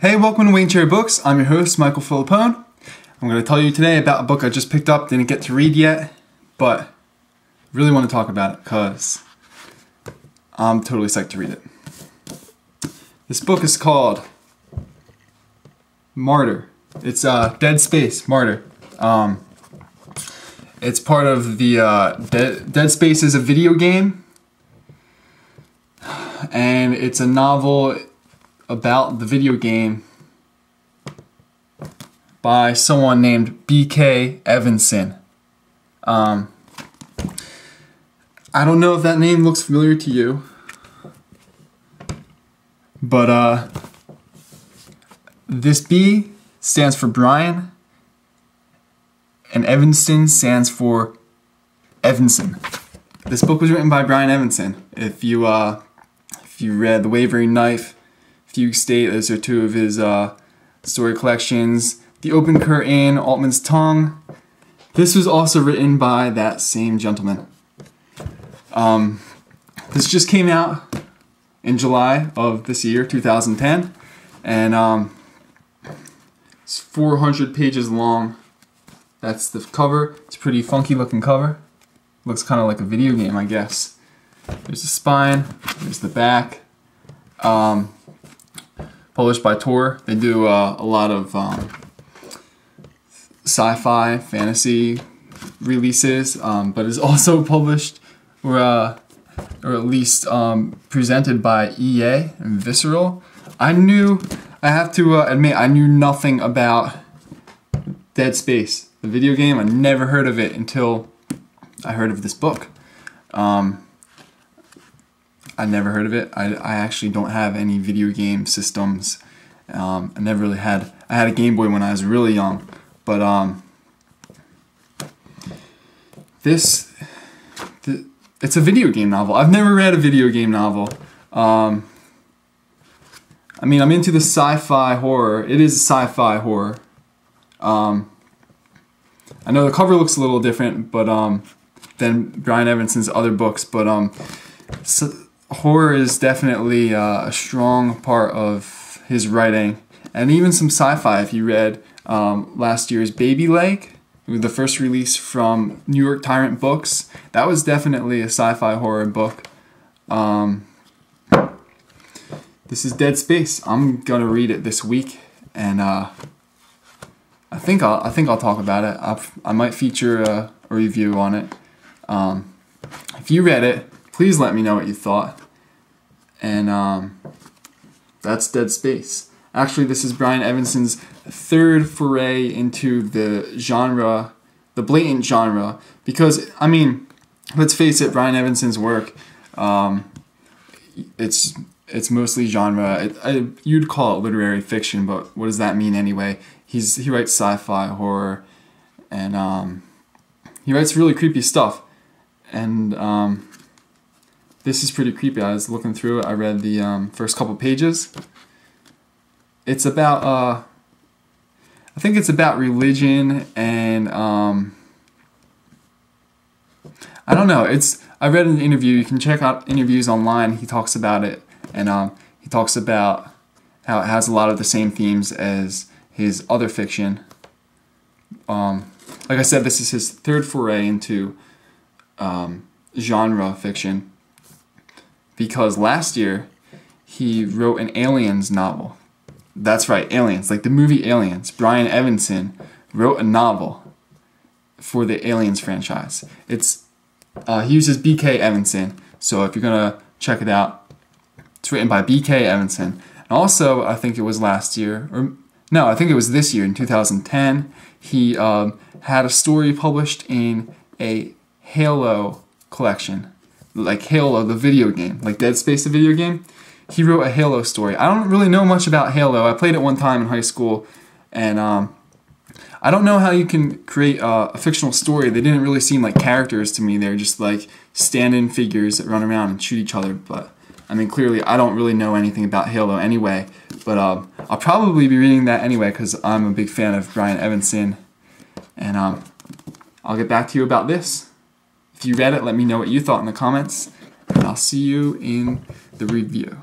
Hey, welcome to Tor Books. I'm your host, Michael Filippone. I'm going to tell you today about a book I just picked up, didn't get to read yet, but really want to talk about it because I'm totally psyched to read it. This book is called Martyr. It's Dead Space, Martyr. It's part of the Dead Space is a video game, and it's a novel about the video game by someone named B.K. Evenson. I don't know if that name looks familiar to you, but this B stands for Brian, and Evenson stands for Evenson. This book was written by Brian Evenson. If you read The Wavering Knife, Fugue State, those are two of his story collections. The Open Curtain, Altman's Tongue. This was also written by that same gentleman. This just came out in July of this year, 2010, and it's 400 pages long. That's the cover. It's a pretty funky looking cover. Looks kind of like a video game, I guess. There's the spine, there's the back. Published by Tor. They do a lot of sci-fi, fantasy releases, but is also published or at least presented by EA and Visceral. I have to admit, I knew nothing about Dead Space, the video game. I never heard of it until I heard of this book. I never heard of it. I actually don't have any video game systems. I never really had. I had a Game Boy when I was really young, but it's a video game novel. I've never read a video game novel. I mean, I'm into the sci-fi horror. It is sci-fi horror. I know the cover looks a little different, but than Brian Evenson's other books, but horror is definitely a strong part of his writing, and even some sci-fi. If you read last year's Baby Leg, the first release from New York Tyrant Books, that was definitely a sci-fi horror book. This is Dead Space. I'm gonna read it this week, and I think I'll talk about it. I might feature a review on it. If you read it, please let me know what you thought. And that's Dead Space. Actually, this is Brian Evenson's third foray into the genre, the blatant genre. Because, I mean, let's face it, Brian Evenson's work, it's mostly genre. You'd call it literary fiction, but what does that mean anyway? He writes sci-fi, horror, and he writes really creepy stuff. And this is pretty creepy. I was looking through it. I read the first couple pages. It's about, I think it's about religion and, I don't know. I read an interview. You can check out interviews online. He talks about it, and he talks about how it has a lot of the same themes as his other fiction. Like I said, this is his third foray into genre fiction, because last year he wrote an Aliens novel. That's right, Aliens, like the movie Aliens. Brian Evenson wrote a novel for the Aliens franchise. He uses B.K. Evenson, so if you're gonna check it out, it's written by B.K. Evenson. And also, I think it was last year, or no, I think it was this year in 2010. He had a story published in a Halo collection, like Halo the video game, like Dead Space the video game. He wrote a Halo story. I don't really know much about Halo. I played it one time in high school, and I don't know how you can create a fictional story. They didn't really seem like characters to me. They're just like stand-in figures that run around and shoot each other. But I mean, clearly I don't really know anything about Halo anyway, but I'll probably be reading that anyway because I'm a big fan of Brian Evenson, and I'll get back to you about this. If you read it, let me know what you thought in the comments, and I'll see you in the review.